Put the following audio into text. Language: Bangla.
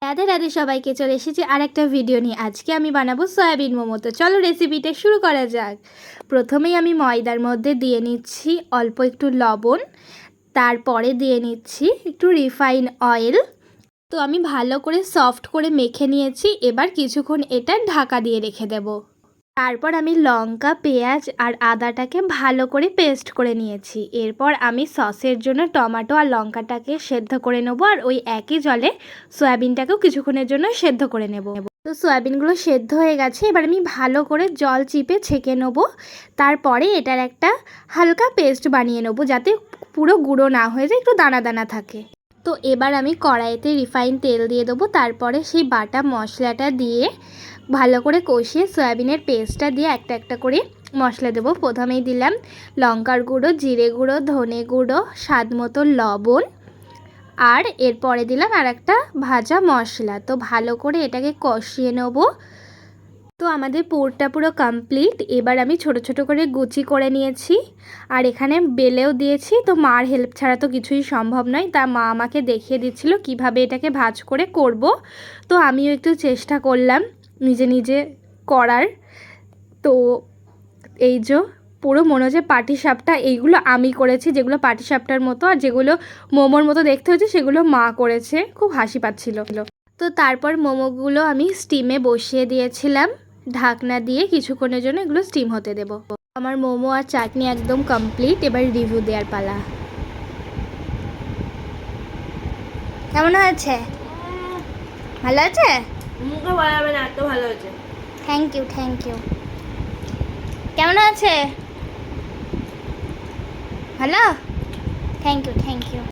রাধে রাধে সবাইকে, চলে এসেছি আর একটা ভিডিও নিয়ে। আজকে আমি বানাবো সয়াবিন মোমো। তো চলো রেসিপিটা শুরু করা যাক। প্রথমেই আমি ময়দার মধ্যে দিয়ে নিচ্ছি অল্প একটু লবণ, তারপরে দিয়ে নিচ্ছি একটু রিফাইন অয়েল। তো আমি ভালো করে সফট করে মেখে নিয়েছি। এবার কিছুক্ষণ এটা ঢাকা দিয়ে রেখে দেব। তারপর আমি লঙ্কা, পেঁয়াজ আর আদাটাকে ভালো করে পেস্ট করে নিয়েছি। এরপর আমি সসের জন্য টমেটো আর লঙ্কাটাকে সেদ্ধ করে নেব, আর ওই একই জলে সয়াবিনটাকেও কিছুক্ষণের জন্য সেদ্ধ করে নেব। তো সয়াবিনগুলো সেদ্ধ হয়ে গেছে, এবার আমি ভালো করে জল চিপে ছেঁকে নেব। তারপরে এটার একটা হালকা পেস্ট বানিয়ে নেব, যাতে পুরো গুঁড়ো না হয়ে যায়, একটু দানা দানা থাকে। তো এবার আমি কড়াইতে রিফাইন তেল দিয়ে দেবো। তারপরে সেই বাটা মশলাটা দিয়ে ভালো করে কষিয়ে সয়াবিনের পেস্টটা দিয়ে একটা একটা করে মশলা দেবো। প্রথমেই দিলাম লঙ্কার গুঁড়ো, জিরে গুঁড়ো, ধনে গুঁড়ো, স্বাদ মতো লবণ, আর এরপরে দিলাম আর একটা ভাজা মশলা। তো ভালো করে এটাকে কষিয়ে নেব। তো আমাদের পুরটা পুরো কমপ্লিট। এবার আমি ছোট ছোট করে গুচি করে নিয়েছি, আর এখানে বেলেও দিয়েছি। তো মার হেল্প ছাড়া তো কিছুই সম্ভব নয়, তা মা আমাকে দেখিয়ে দিচ্ছিল কিভাবে এটাকে ভাজ করে করব। তো আমিও একটু চেষ্টা করলাম নিজে নিজে করার। তো এই যে পুরো মনে হচ্ছে পাটিসাপটা, এইগুলো আমি করেছি, যেগুলো পাটিসাপটার মতো, আর যেগুলো মোমোর মতো দেখতে হচ্ছে সেগুলো মা করেছে। খুব হাসি পাচ্ছিল। তো তারপর মোমোগুলো আমি স্টিমে বসিয়ে দিয়েছিলাম ঢাকনা দিয়ে। কিছুক্ষণের জন্য এগুলো স্টিম হতে দেব। আমার মোমো আর চাটনি একদম কমপ্লিট। এবার রিভিউ দেওয়ার পালা। কেমন হয়েছে? ভালো আছে? মুখে বলা যাবে না, এত ভালো হয়েছে। Thank you, thank you. কেমন আছে? ভালো? Thank you, thank you.